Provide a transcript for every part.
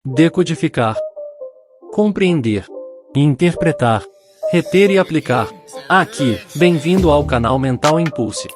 decodificar, compreender, interpretar, reter e aplicar. Aqui, bem-vindo ao canal Mental Impulse.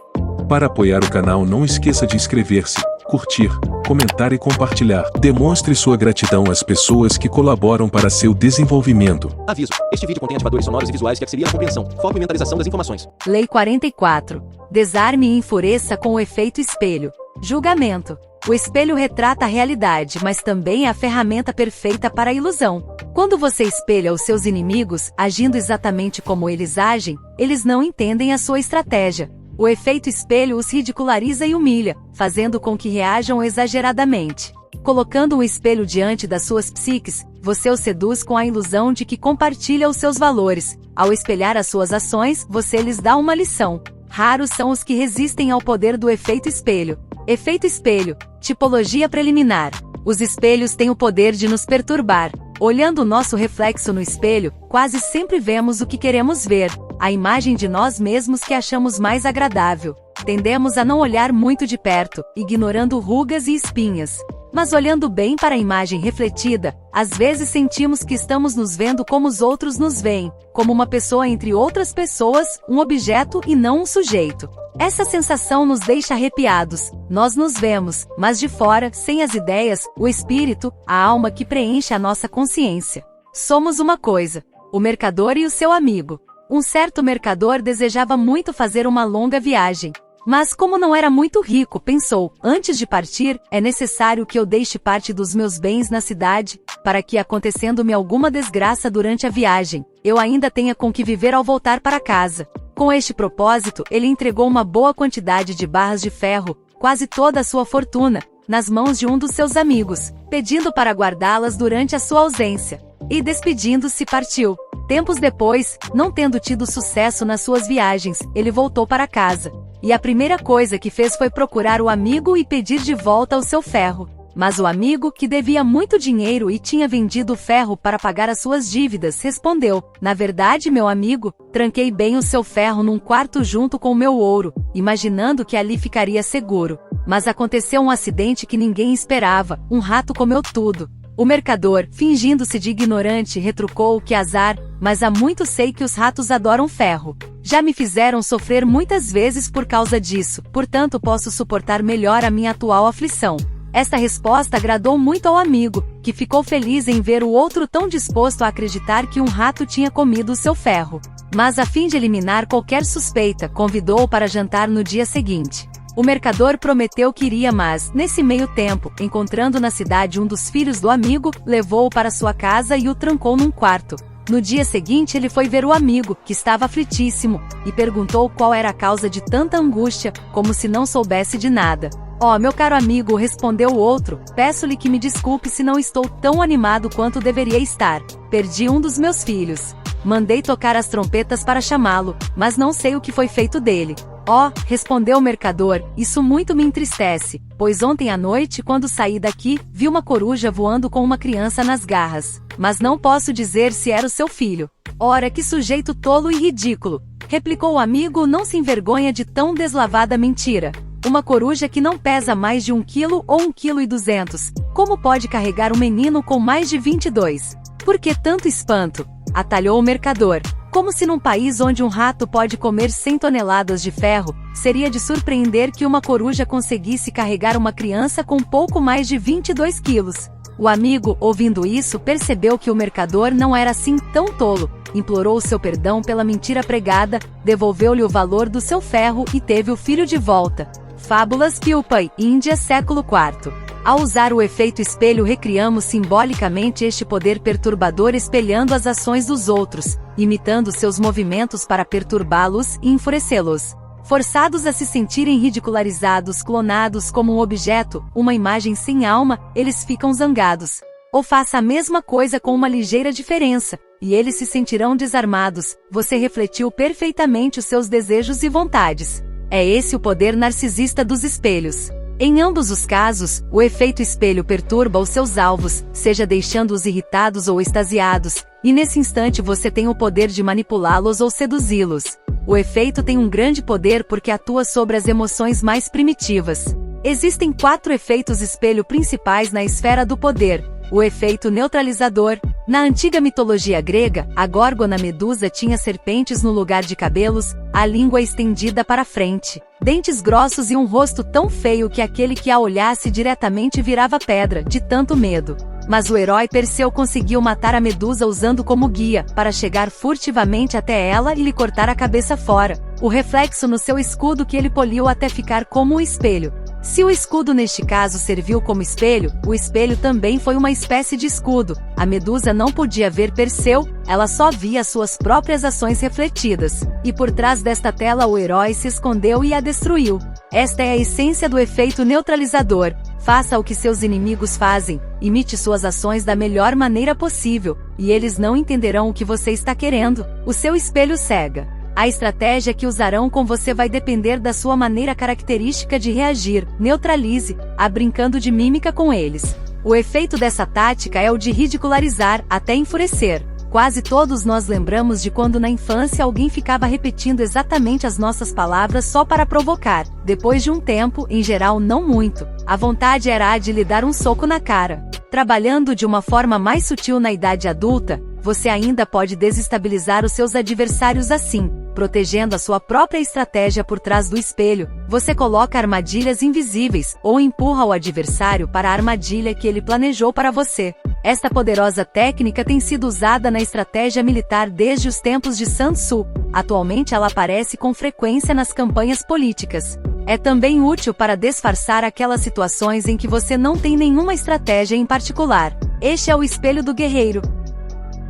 Para apoiar o canal, não esqueça de inscrever-se, curtir, comentar e compartilhar. Demonstre sua gratidão às pessoas que colaboram para seu desenvolvimento. Aviso: este vídeo contém ativadores sonoros e visuais que auxiliam a compreensão, foco e mentalização das informações. Lei 44. Desarme e enfureça com o efeito espelho. Julgamento. O espelho retrata a realidade, mas também é a ferramenta perfeita para a ilusão. Quando você espelha os seus inimigos, agindo exatamente como eles agem, eles não entendem a sua estratégia. O efeito espelho os ridiculariza e humilha, fazendo com que reajam exageradamente. Colocando um espelho diante das suas psiques, você os seduz com a ilusão de que compartilha os seus valores. Ao espelhar as suas ações, você lhes dá uma lição. Raros são os que resistem ao poder do efeito espelho. Efeito espelho. Tipologia preliminar. Os espelhos têm o poder de nos perturbar. Olhando o nosso reflexo no espelho, quase sempre vemos o que queremos ver, a imagem de nós mesmos que achamos mais agradável. Tendemos a não olhar muito de perto, ignorando rugas e espinhas. Mas olhando bem para a imagem refletida, às vezes sentimos que estamos nos vendo como os outros nos veem, como uma pessoa entre outras pessoas, um objeto e não um sujeito. Essa sensação nos deixa arrepiados. Nós nos vemos, mas de fora, sem as ideias, o espírito, a alma que preenche a nossa consciência. Somos uma coisa: o mercador e o seu amigo. Um certo mercador desejava muito fazer uma longa viagem. Mas como não era muito rico, pensou: antes de partir, é necessário que eu deixe parte dos meus bens na cidade, para que, acontecendo-me alguma desgraça durante a viagem, eu ainda tenha com que viver ao voltar para casa. Com este propósito, ele entregou uma boa quantidade de barras de ferro, quase toda a sua fortuna, nas mãos de um dos seus amigos, pedindo para guardá-las durante a sua ausência. E despedindo-se, partiu. Tempos depois, não tendo tido sucesso nas suas viagens, ele voltou para casa. E a primeira coisa que fez foi procurar o amigo e pedir de volta o seu ferro. Mas o amigo, que devia muito dinheiro e tinha vendido o ferro para pagar as suas dívidas, respondeu: na verdade, meu amigo, tranquei bem o seu ferro num quarto junto com o meu ouro, imaginando que ali ficaria seguro. Mas aconteceu um acidente que ninguém esperava: um rato comeu tudo. O mercador, fingindo-se de ignorante, retrucou: que azar, mas há muito sei que os ratos adoram ferro. Já me fizeram sofrer muitas vezes por causa disso, portanto posso suportar melhor a minha atual aflição. Esta resposta agradou muito ao amigo, que ficou feliz em ver o outro tão disposto a acreditar que um rato tinha comido o seu ferro. Mas a fim de eliminar qualquer suspeita, convidou-o para jantar no dia seguinte. O mercador prometeu que iria, mas, nesse meio tempo, encontrando na cidade um dos filhos do amigo, levou-o para sua casa e o trancou num quarto. No dia seguinte ele foi ver o amigo, que estava aflitíssimo, e perguntou qual era a causa de tanta angústia, como se não soubesse de nada. "Oh, meu caro amigo", respondeu o outro, "peço-lhe que me desculpe se não estou tão animado quanto deveria estar. Perdi um dos meus filhos. Mandei tocar as trompetas para chamá-lo, mas não sei o que foi feito dele." "Oh", respondeu o mercador, "isso muito me entristece, pois ontem à noite, quando saí daqui, vi uma coruja voando com uma criança nas garras. Mas não posso dizer se era o seu filho." "Ora, que sujeito tolo e ridículo", replicou o amigo, "não se envergonha de tão deslavada mentira. Uma coruja que não pesa mais de 1 quilo ou 1,2 kg, como pode carregar um menino com mais de 22? Por que tanto espanto?" Atalhou o mercador. "Como se num país onde um rato pode comer 100 toneladas de ferro, seria de surpreender que uma coruja conseguisse carregar uma criança com pouco mais de 22 quilos. O amigo, ouvindo isso, percebeu que o mercador não era assim tão tolo, implorou o seu perdão pela mentira pregada, devolveu-lhe o valor do seu ferro e teve o filho de volta. Fábulas Pilpai, Índia, século IV. Ao usar o efeito espelho, recriamos simbolicamente este poder perturbador espelhando as ações dos outros, imitando seus movimentos para perturbá-los e enfurecê-los. Forçados a se sentirem ridicularizados, clonados como um objeto, uma imagem sem alma, eles ficam zangados. Ou faça a mesma coisa com uma ligeira diferença, e eles se sentirão desarmados. Você refletiu perfeitamente os seus desejos e vontades. É esse o poder narcisista dos espelhos. Em ambos os casos, o efeito espelho perturba os seus alvos, seja deixando-os irritados ou extasiados, e nesse instante você tem o poder de manipulá-los ou seduzi-los. O efeito tem um grande poder porque atua sobre as emoções mais primitivas. Existem 4 efeitos espelho principais na esfera do poder: O efeito neutralizador. Na antiga mitologia grega, a górgona Medusa tinha serpentes no lugar de cabelos, a língua estendida para frente, dentes grossos e um rosto tão feio que aquele que a olhasse diretamente virava pedra, de tanto medo. Mas o herói Perseu conseguiu matar a Medusa usando como guia, para chegar furtivamente até ela e lhe cortar a cabeça fora. O reflexo no seu escudo que ele poliu até ficar como um espelho. Se o escudo neste caso serviu como espelho, o espelho também foi uma espécie de escudo. A Medusa não podia ver Perseu, ela só via suas próprias ações refletidas. E por trás desta tela o herói se escondeu e a destruiu. Esta é a essência do efeito neutralizador. Faça o que seus inimigos fazem, imite suas ações da melhor maneira possível, e eles não entenderão o que você está querendo. O seu espelho cega. A estratégia que usarão com você vai depender da sua maneira característica de reagir. Neutralize, brincando de mímica com eles. O efeito dessa tática é o de ridicularizar, até enfurecer. Quase todos nós lembramos de quando na infância alguém ficava repetindo exatamente as nossas palavras só para provocar. Depois de um tempo, em geral não muito, a vontade era a de lhe dar um soco na cara. Trabalhando de uma forma mais sutil na idade adulta, você ainda pode desestabilizar os seus adversários assim, protegendo a sua própria estratégia por trás do espelho. Você coloca armadilhas invisíveis, ou empurra o adversário para a armadilha que ele planejou para você. Esta poderosa técnica tem sido usada na estratégia militar desde os tempos de Sun Tzu. Atualmente ela aparece com frequência nas campanhas políticas. É também útil para disfarçar aquelas situações em que você não tem nenhuma estratégia em particular. Este é o espelho do guerreiro.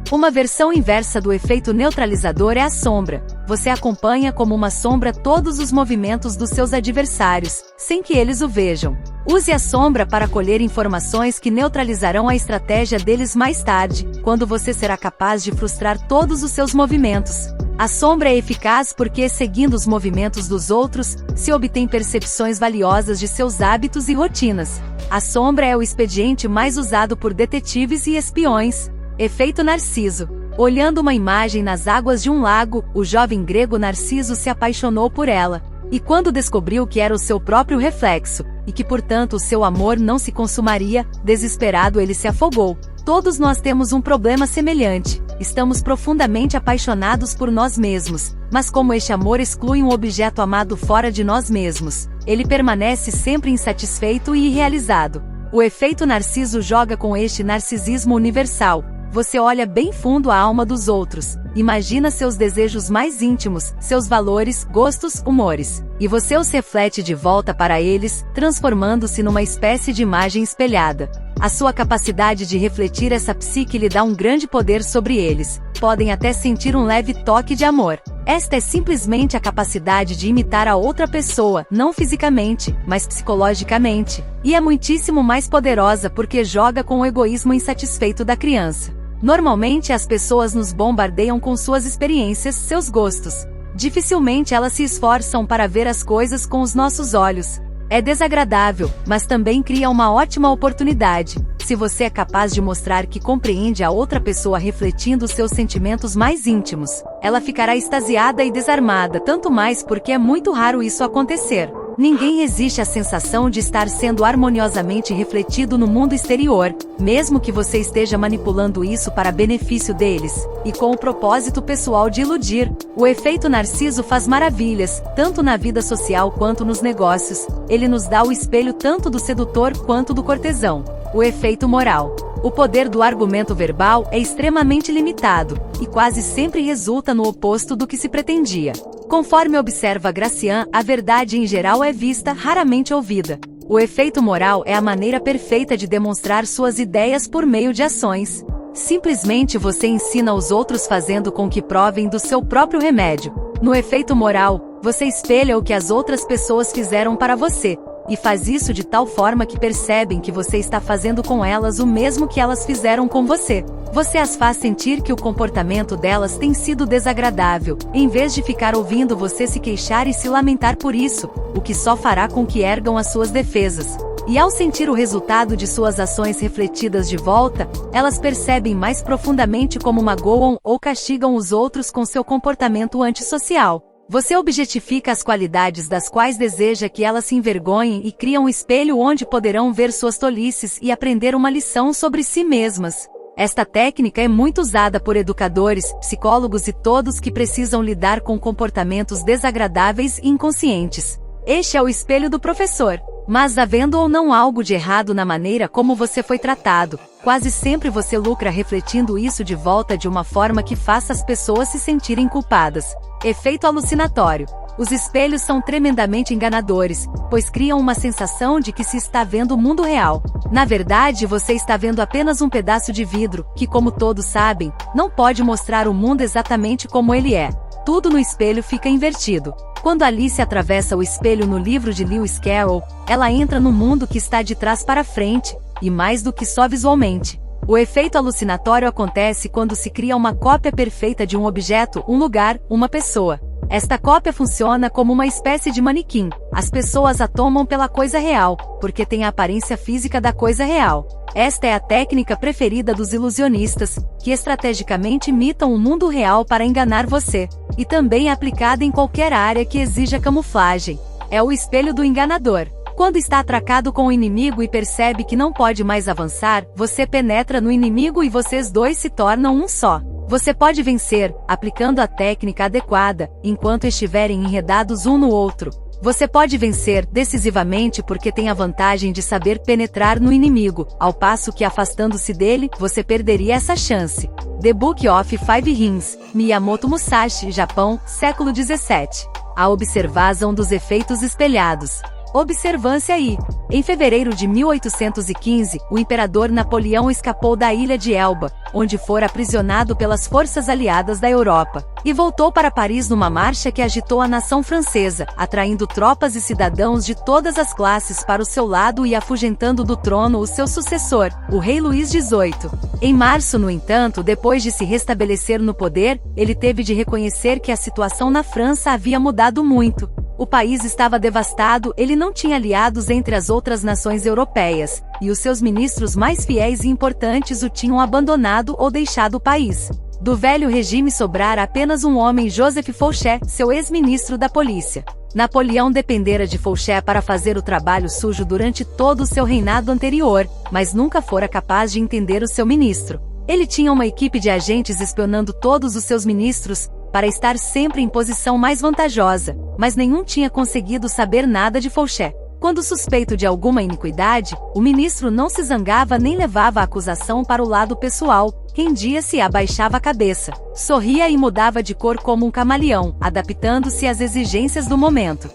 Uma versão inversa do efeito neutralizador é a sombra. Você acompanha como uma sombra todos os movimentos dos seus adversários, sem que eles o vejam. Use a sombra para colher informações que neutralizarão a estratégia deles mais tarde, quando você será capaz de frustrar todos os seus movimentos. A sombra é eficaz porque, seguindo os movimentos dos outros, se obtém percepções valiosas de seus hábitos e rotinas. A sombra é o expediente mais usado por detetives e espiões. Efeito Narciso. Olhando uma imagem nas águas de um lago, o jovem grego Narciso se apaixonou por ela. E quando descobriu que era o seu próprio reflexo, e que portanto o seu amor não se consumaria, desesperado ele se afogou. Todos nós temos um problema semelhante. Estamos profundamente apaixonados por nós mesmos, mas como este amor exclui um objeto amado fora de nós mesmos, ele permanece sempre insatisfeito e irrealizado. O efeito Narciso joga com este narcisismo universal. Você olha bem fundo a alma dos outros, imagina seus desejos mais íntimos, seus valores, gostos, humores, e você os reflete de volta para eles, transformando-se numa espécie de imagem espelhada. A sua capacidade de refletir essa psique lhe dá um grande poder sobre eles. Podem até sentir um leve toque de amor. Esta é simplesmente a capacidade de imitar a outra pessoa, não fisicamente, mas psicologicamente. E é muitíssimo mais poderosa porque joga com o egoísmo insatisfeito da criança. Normalmente as pessoas nos bombardeiam com suas experiências, seus gostos. Dificilmente elas se esforçam para ver as coisas com os nossos olhos. É desagradável, mas também cria uma ótima oportunidade. Se você é capaz de mostrar que compreende a outra pessoa refletindo seus sentimentos mais íntimos, ela ficará extasiada e desarmada, tanto mais porque é muito raro isso acontecer. Ninguém resiste à sensação de estar sendo harmoniosamente refletido no mundo exterior, mesmo que você esteja manipulando isso para benefício deles, e com o propósito pessoal de iludir. O efeito Narciso faz maravilhas, tanto na vida social quanto nos negócios. Ele nos dá o espelho tanto do sedutor quanto do cortesão. O efeito moral. O poder do argumento verbal é extremamente limitado, e quase sempre resulta no oposto do que se pretendia. Conforme observa Gracian, a verdade em geral é vista, raramente ouvida. O efeito moral é a maneira perfeita de demonstrar suas ideias por meio de ações. Simplesmente você ensina os outros fazendo com que provem do seu próprio remédio. No efeito moral, você espelha o que as outras pessoas fizeram para você, e faz isso de tal forma que percebem que você está fazendo com elas o mesmo que elas fizeram com você. Você as faz sentir que o comportamento delas tem sido desagradável, em vez de ficar ouvindo você se queixar e se lamentar por isso, o que só fará com que ergam as suas defesas. E ao sentir o resultado de suas ações refletidas de volta, elas percebem mais profundamente como magoam ou castigam os outros com seu comportamento antissocial. Você objetifica as qualidades das quais deseja que elas se envergonhem e cria um espelho onde poderão ver suas tolices e aprender uma lição sobre si mesmas. Esta técnica é muito usada por educadores, psicólogos e todos que precisam lidar com comportamentos desagradáveis e inconscientes. Este é o espelho do professor. Mas havendo ou não algo de errado na maneira como você foi tratado, quase sempre você lucra refletindo isso de volta de uma forma que faça as pessoas se sentirem culpadas. Efeito alucinatório. Os espelhos são tremendamente enganadores, pois criam uma sensação de que se está vendo o mundo real. Na verdade, você está vendo apenas um pedaço de vidro, que, como todos sabem, não pode mostrar o mundo exatamente como ele é. Tudo no espelho fica invertido. Quando Alice atravessa o espelho no livro de Lewis Carroll, ela entra no mundo que está de trás para frente, e mais do que só visualmente. O efeito alucinatório acontece quando se cria uma cópia perfeita de um objeto, um lugar, uma pessoa. Esta cópia funciona como uma espécie de manequim. As pessoas a tomam pela coisa real, porque tem a aparência física da coisa real. Esta é a técnica preferida dos ilusionistas, que estrategicamente imitam o mundo real para enganar você, e também é aplicada em qualquer área que exija camuflagem. É o espelho do enganador. Quando está atracado com o inimigo e percebe que não pode mais avançar, você penetra no inimigo e vocês dois se tornam um só. Você pode vencer, aplicando a técnica adequada, enquanto estiverem enredados um no outro. Você pode vencer decisivamente porque tem a vantagem de saber penetrar no inimigo, ao passo que afastando-se dele, você perderia essa chance. The Book of Five Rings, Miyamoto Musashi, Japão, século 17. A observação dos efeitos espelhados. Observância aí. Em fevereiro de 1815, o imperador Napoleão escapou da ilha de Elba, onde fora aprisionado pelas forças aliadas da Europa, e voltou para Paris numa marcha que agitou a nação francesa, atraindo tropas e cidadãos de todas as classes para o seu lado e afugentando do trono o seu sucessor, o rei Luís XVIII. Em março, no entanto, depois de se restabelecer no poder, ele teve de reconhecer que a situação na França havia mudado muito. O país estava devastado, ele não tinha aliados entre as outras nações europeias, e os seus ministros mais fiéis e importantes o tinham abandonado ou deixado o país. Do velho regime sobrara apenas um homem, Joseph Fouché, seu ex-ministro da polícia. Napoleão dependera de Fouché para fazer o trabalho sujo durante todo o seu reinado anterior, mas nunca fora capaz de entender o seu ministro. Ele tinha uma equipe de agentes espionando todos os seus ministros, para estar sempre em posição mais vantajosa, mas nenhum tinha conseguido saber nada de Fouché. Quando suspeito de alguma iniquidade, o ministro não se zangava nem levava a acusação para o lado pessoal, rendia-se e abaixava a cabeça. Sorria e mudava de cor como um camaleão, adaptando-se às exigências do momento.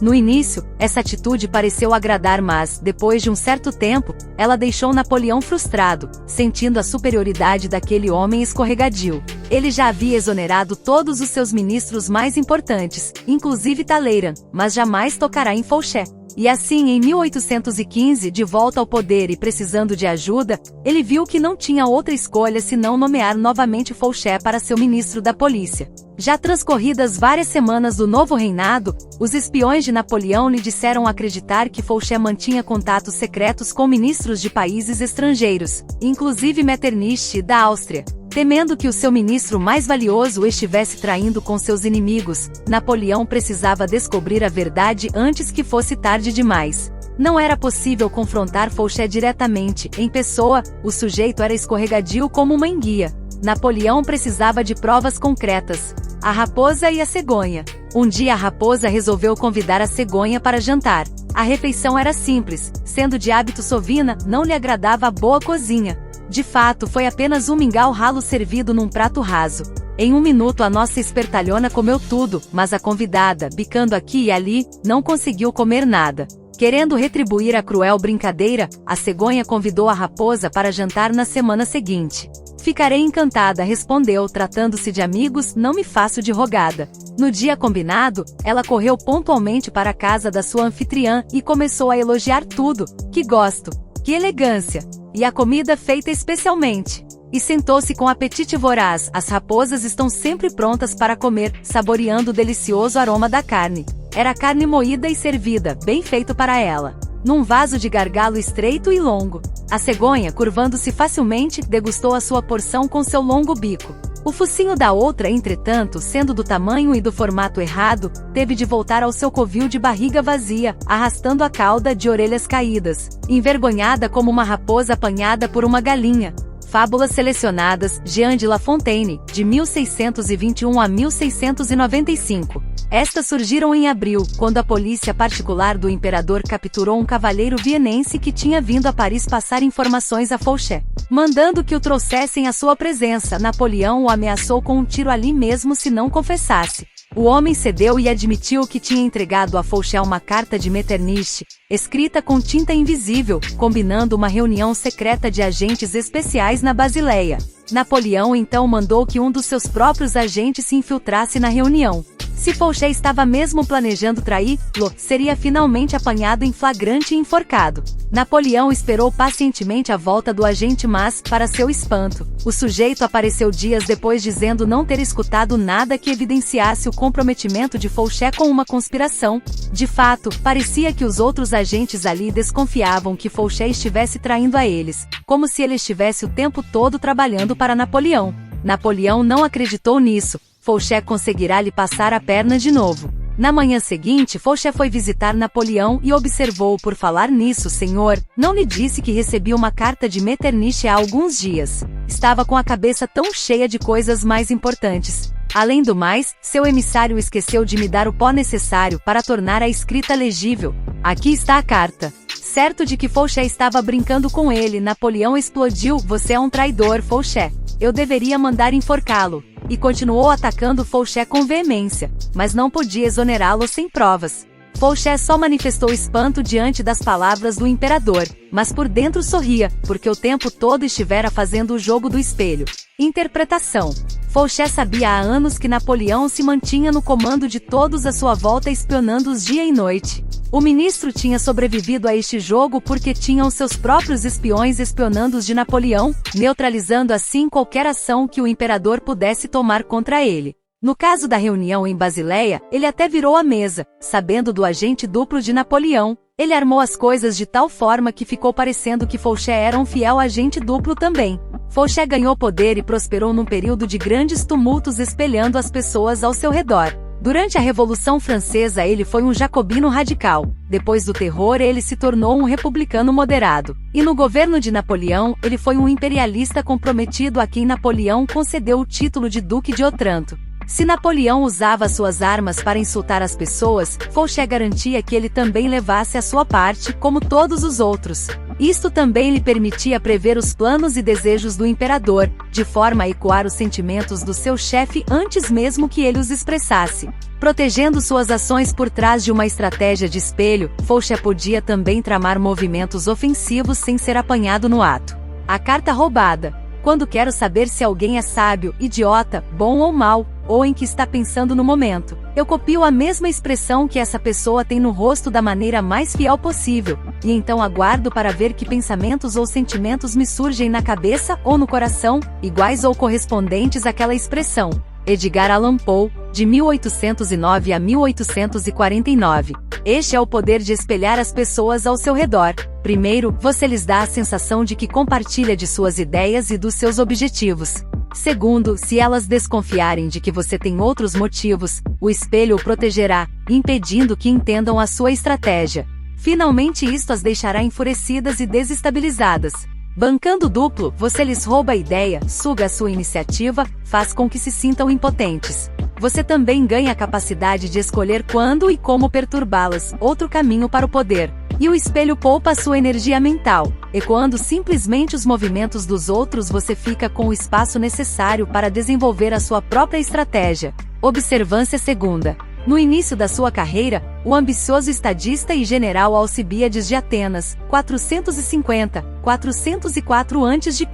No início, essa atitude pareceu agradar, mas, depois de um certo tempo, ela deixou Napoleão frustrado, sentindo a superioridade daquele homem escorregadio. Ele já havia exonerado todos os seus ministros mais importantes, inclusive Talleyrand, mas jamais tocará em Fouché. E assim, em 1815, de volta ao poder e precisando de ajuda, ele viu que não tinha outra escolha senão nomear novamente Fouché para seu ministro da polícia. Já transcorridas várias semanas do novo reinado, os espiões de Napoleão lhe disseram acreditar que Fouché mantinha contatos secretos com ministros de países estrangeiros, inclusive Metternich, da Áustria. Temendo que o seu ministro mais valioso estivesse traindo com seus inimigos, Napoleão precisava descobrir a verdade antes que fosse tarde demais. Não era possível confrontar Fouché diretamente, em pessoa, o sujeito era escorregadio como uma enguia. Napoleão precisava de provas concretas. A raposa e a cegonha. Um dia a raposa resolveu convidar a cegonha para jantar. A refeição era simples, sendo de hábito sovina, não lhe agradava a boa cozinha. De fato, foi apenas um mingau ralo servido num prato raso. Em um minuto a nossa espertalhona comeu tudo, mas a convidada, bicando aqui e ali, não conseguiu comer nada. Querendo retribuir a cruel brincadeira, a cegonha convidou a raposa para jantar na semana seguinte. Ficarei encantada, respondeu, tratando-se de amigos, não me faço de rogada. No dia combinado, ela correu pontualmente para a casa da sua anfitriã e começou a elogiar tudo. Que gosto! Que elegância! E a comida feita especialmente. E sentou-se com apetite voraz. As raposas estão sempre prontas para comer, saboreando o delicioso aroma da carne. Era carne moída e servida, bem feito para ela, num vaso de gargalo estreito e longo. A cegonha, curvando-se facilmente, degustou a sua porção com seu longo bico. O focinho da outra, entretanto, sendo do tamanho e do formato errado, teve de voltar ao seu covil de barriga vazia, arrastando a cauda de orelhas caídas, envergonhada como uma raposa apanhada por uma galinha. Fábulas selecionadas, Jean de La Fontaine, de 1621 a 1695. Estas surgiram em abril, quando a polícia particular do imperador capturou um cavalheiro vienense que tinha vindo a Paris passar informações a Fouché. Mandando que o trouxessem à sua presença, Napoleão o ameaçou com um tiro ali mesmo se não confessasse. O homem cedeu e admitiu que tinha entregado a Fouché uma carta de Metternich, escrita com tinta invisível, combinando uma reunião secreta de agentes especiais na Basileia. Napoleão então mandou que um dos seus próprios agentes se infiltrasse na reunião. Se Fouché estava mesmo planejando traí-lo, seria finalmente apanhado em flagrante e enforcado. Napoleão esperou pacientemente a volta do agente, mas, para seu espanto, o sujeito apareceu dias depois dizendo não ter escutado nada que evidenciasse o comprometimento de Fouché com uma conspiração. De fato, parecia que os outros agentes ali desconfiavam que Fouché estivesse traindo a eles, como se ele estivesse o tempo todo trabalhando para Napoleão. Napoleão não acreditou nisso. Fouché conseguirá lhe passar a perna de novo. Na manhã seguinte, Fouché foi visitar Napoleão e observou: por falar nisso, senhor, não lhe disse que recebi uma carta de Metternich há alguns dias. Estava com a cabeça tão cheia de coisas mais importantes. Além do mais, seu emissário esqueceu de me dar o pó necessário para tornar a escrita legível. Aqui está a carta. Certo de que Fouché estava brincando com ele, Napoleão explodiu: você é um traidor, Fouché. Eu deveria mandar enforcá-lo. E continuou atacando Fouché com veemência, mas não podia exonerá-lo sem provas. Fouché só manifestou espanto diante das palavras do imperador, mas por dentro sorria, porque o tempo todo estivera fazendo o jogo do espelho. Interpretação. Fouché sabia há anos que Napoleão se mantinha no comando de todos à sua volta, espionando-os dia e noite. O ministro tinha sobrevivido a este jogo porque tinham seus próprios espiões espionando-os de Napoleão, neutralizando assim qualquer ação que o imperador pudesse tomar contra ele. No caso da reunião em Basileia, ele até virou a mesa, sabendo do agente duplo de Napoleão. Ele armou as coisas de tal forma que ficou parecendo que Fouché era um fiel agente duplo também. Fouché ganhou poder e prosperou num período de grandes tumultos, espelhando as pessoas ao seu redor. Durante a Revolução Francesa ele foi um jacobino radical. Depois do terror ele se tornou um republicano moderado. E no governo de Napoleão ele foi um imperialista comprometido a quem Napoleão concedeu o título de Duque de Otranto. Se Napoleão usava suas armas para insultar as pessoas, Fouché garantia que ele também levasse a sua parte, como todos os outros. Isto também lhe permitia prever os planos e desejos do imperador, de forma a ecoar os sentimentos do seu chefe antes mesmo que ele os expressasse. Protegendo suas ações por trás de uma estratégia de espelho, Fouché podia também tramar movimentos ofensivos sem ser apanhado no ato. A carta roubada. Quando quero saber se alguém é sábio, idiota, bom ou mau, ou em que está pensando no momento, eu copio a mesma expressão que essa pessoa tem no rosto da maneira mais fiel possível, e então aguardo para ver que pensamentos ou sentimentos me surgem na cabeça ou no coração, iguais ou correspondentes àquela expressão. Edgar Allan Poe, de 1809 a 1849. Este é o poder de espelhar as pessoas ao seu redor. Primeiro, você lhes dá a sensação de que compartilha de suas ideias e dos seus objetivos. Segundo, se elas desconfiarem de que você tem outros motivos, o espelho o protegerá, impedindo que entendam a sua estratégia. Finalmente isto as deixará enfurecidas e desestabilizadas. Bancando duplo, você lhes rouba a ideia, suga a sua iniciativa, faz com que se sintam impotentes. Você também ganha a capacidade de escolher quando e como perturbá-las, outro caminho para o poder. E o espelho poupa sua energia mental. Ecoando simplesmente os movimentos dos outros, você fica com o espaço necessário para desenvolver a sua própria estratégia. Observância segunda. No início da sua carreira, o ambicioso estadista e general Alcibíades de Atenas, 450-404 a.C.,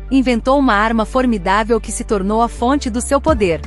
inventou uma arma formidável que se tornou a fonte do seu poder.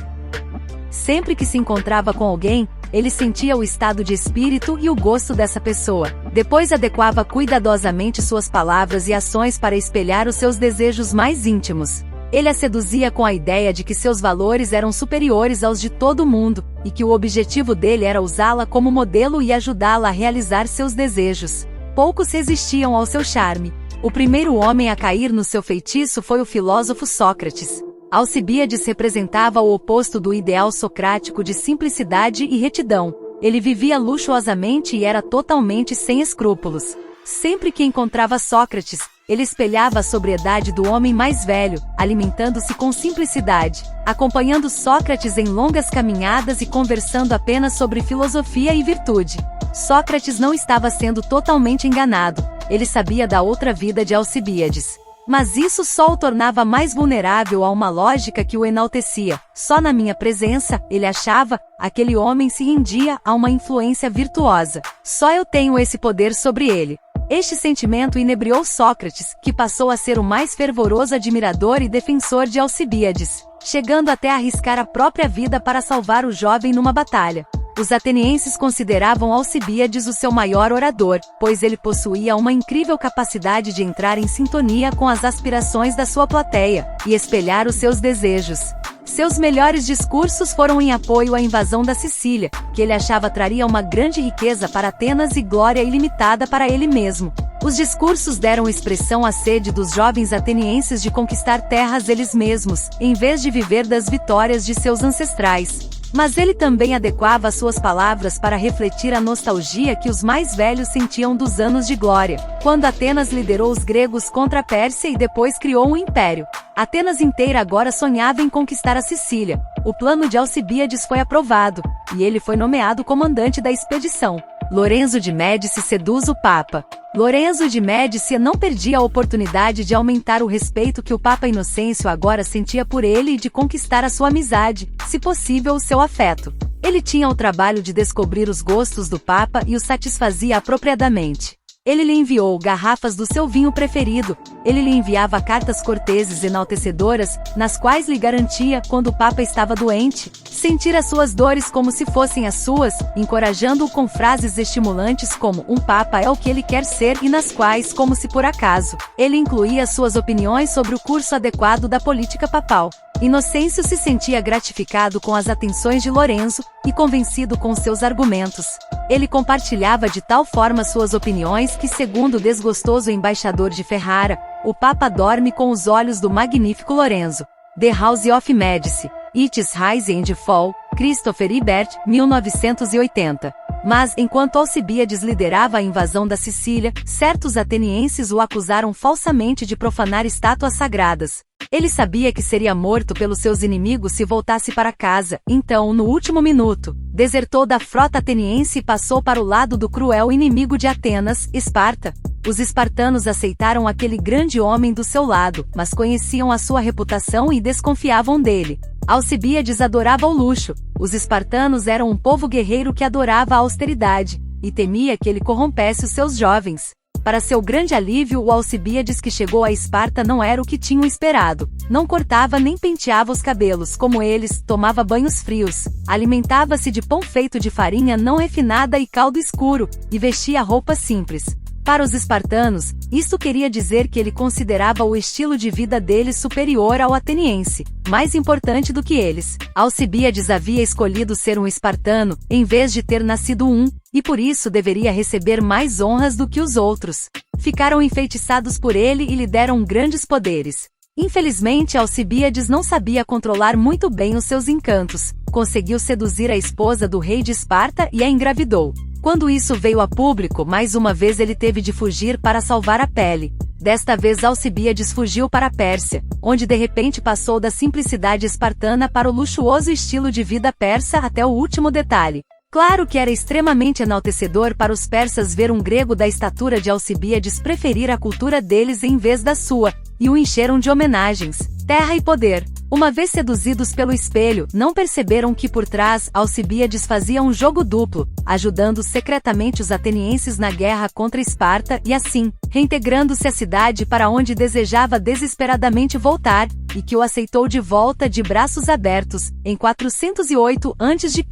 Sempre que se encontrava com alguém, ele sentia o estado de espírito e o gosto dessa pessoa. Depois adequava cuidadosamente suas palavras e ações para espelhar os seus desejos mais íntimos. Ele a seduzia com a ideia de que seus valores eram superiores aos de todo mundo, e que o objetivo dele era usá-la como modelo e ajudá-la a realizar seus desejos. Poucos resistiam ao seu charme. O primeiro homem a cair no seu feitiço foi o filósofo Sócrates. Alcibíades representava o oposto do ideal socrático de simplicidade e retidão. Ele vivia luxuosamente e era totalmente sem escrúpulos. Sempre que encontrava Sócrates, ele espelhava a sobriedade do homem mais velho, alimentando-se com simplicidade, acompanhando Sócrates em longas caminhadas e conversando apenas sobre filosofia e virtude. Sócrates não estava sendo totalmente enganado, ele sabia da outra vida de Alcibíades. Mas isso só o tornava mais vulnerável a uma lógica que o enaltecia. Só na minha presença, ele achava, aquele homem se rendia a uma influência virtuosa. Só eu tenho esse poder sobre ele. Este sentimento inebriou Sócrates, que passou a ser o mais fervoroso admirador e defensor de Alcibíades, chegando até a arriscar a própria vida para salvar o jovem numa batalha. Os atenienses consideravam Alcibíades o seu maior orador, pois ele possuía uma incrível capacidade de entrar em sintonia com as aspirações da sua plateia e espelhar os seus desejos. Seus melhores discursos foram em apoio à invasão da Sicília, que ele achava traria uma grande riqueza para Atenas e glória ilimitada para ele mesmo. Os discursos deram expressão à sede dos jovens atenienses de conquistar terras eles mesmos, em vez de viver das vitórias de seus ancestrais. Mas ele também adequava suas palavras para refletir a nostalgia que os mais velhos sentiam dos anos de glória, quando Atenas liderou os gregos contra a Pérsia e depois criou um império. Atenas inteira agora sonhava em conquistar a Sicília. O plano de Alcibíades foi aprovado, e ele foi nomeado comandante da expedição. Lorenzo de Médici seduz o Papa. Lorenzo de Médici não perdia a oportunidade de aumentar o respeito que o Papa Inocêncio agora sentia por ele e de conquistar a sua amizade, se possível o seu afeto. Ele tinha o trabalho de descobrir os gostos do Papa e os satisfazia apropriadamente. Ele lhe enviou garrafas do seu vinho preferido, ele lhe enviava cartas corteses enaltecedoras, nas quais lhe garantia, quando o Papa estava doente, sentir as suas dores como se fossem as suas, encorajando-o com frases estimulantes como um Papa é o que ele quer ser e nas quais, como se por acaso, ele incluía suas opiniões sobre o curso adequado da política papal. Inocêncio se sentia gratificado com as atenções de Lorenzo, e convencido com seus argumentos. Ele compartilhava de tal forma suas opiniões que, segundo o desgostoso embaixador de Ferrara, o Papa dorme com os olhos do magnífico Lorenzo. The House of Medici, It's Rise and Fall, Christopher Ibert, 1980. Mas, enquanto Alcibíades liderava a invasão da Sicília, certos atenienses o acusaram falsamente de profanar estátuas sagradas. Ele sabia que seria morto pelos seus inimigos se voltasse para casa, então, no último minuto, desertou da frota ateniense e passou para o lado do cruel inimigo de Atenas, Esparta. Os espartanos aceitaram aquele grande homem do seu lado, mas conheciam a sua reputação e desconfiavam dele. Alcibíades adorava o luxo. Os espartanos eram um povo guerreiro que adorava a austeridade, e temia que ele corrompesse os seus jovens. Para seu grande alívio, o Alcibíades que chegou a Esparta não era o que tinham esperado. Não cortava nem penteava os cabelos como eles, tomava banhos frios, alimentava-se de pão feito de farinha não refinada e caldo escuro, e vestia roupas simples. Para os espartanos, isto queria dizer que ele considerava o estilo de vida deles superior ao ateniense, mais importante do que eles. Alcibíades havia escolhido ser um espartano, em vez de ter nascido um, e por isso deveria receber mais honras do que os outros. Ficaram enfeitiçados por ele e lhe deram grandes poderes. Infelizmente, Alcibíades não sabia controlar muito bem os seus encantos. Conseguiu seduzir a esposa do rei de Esparta e a engravidou. Quando isso veio a público, mais uma vez ele teve de fugir para salvar a pele. Desta vez Alcibíades fugiu para a Pérsia, onde de repente passou da simplicidade espartana para o luxuoso estilo de vida persa até o último detalhe. Claro que era extremamente enaltecedor para os persas ver um grego da estatura de Alcibíades preferir a cultura deles em vez da sua, e o encheram de homenagens, terra e poder. Uma vez seduzidos pelo espelho, não perceberam que por trás Alcibíades fazia um jogo duplo, ajudando secretamente os atenienses na guerra contra Esparta e assim, reintegrando-se à cidade para onde desejava desesperadamente voltar, e que o aceitou de volta de braços abertos, em 408 a.C.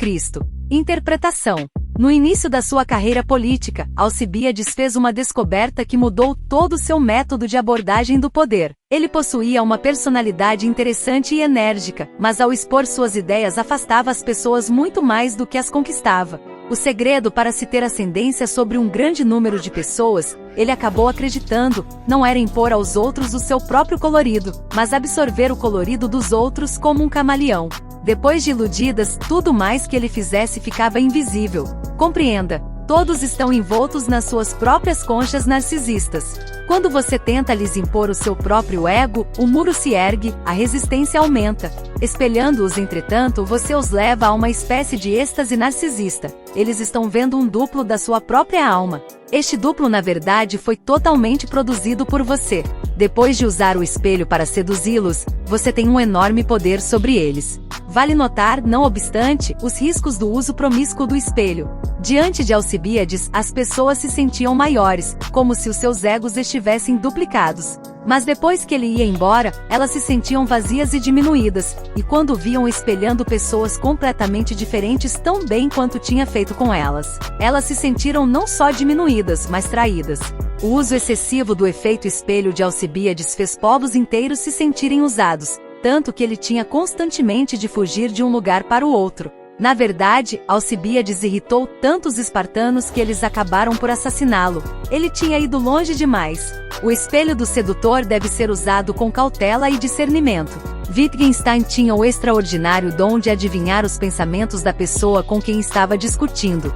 Interpretação. No início da sua carreira política, Alcibíades fez uma descoberta que mudou todo o seu método de abordagem do poder. Ele possuía uma personalidade interessante e enérgica, mas ao expor suas ideias afastava as pessoas muito mais do que as conquistava. O segredo para se ter ascendência sobre um grande número de pessoas, ele acabou acreditando, não era impor aos outros o seu próprio colorido, mas absorver o colorido dos outros como um camaleão. Depois de iludidas, tudo mais que ele fizesse ficava invisível. Compreenda, todos estão envoltos nas suas próprias conchas narcisistas. Quando você tenta lhes impor o seu próprio ego, o muro se ergue, a resistência aumenta. Espelhando-os, entretanto, você os leva a uma espécie de êxtase narcisista. Eles estão vendo um duplo da sua própria alma. Este duplo, na verdade, foi totalmente produzido por você. Depois de usar o espelho para seduzi-los, você tem um enorme poder sobre eles. Vale notar, não obstante, os riscos do uso promíscuo do espelho. Diante de Alcibíades, as pessoas se sentiam maiores, como se os seus egos estivessem duplicados. Mas depois que ele ia embora, elas se sentiam vazias e diminuídas, e quando viam espelhando pessoas completamente diferentes tão bem quanto tinha feito com elas, elas se sentiram não só diminuídas, mas traídas. O uso excessivo do efeito espelho de Alcibíades fez povos inteiros se sentirem usados, tanto que ele tinha constantemente de fugir de um lugar para o outro. Na verdade, Alcibíades irritou tanto os espartanos que eles acabaram por assassiná-lo. Ele tinha ido longe demais. O espelho do sedutor deve ser usado com cautela e discernimento. Wittgenstein tinha o extraordinário dom de adivinhar os pensamentos da pessoa com quem estava discutindo.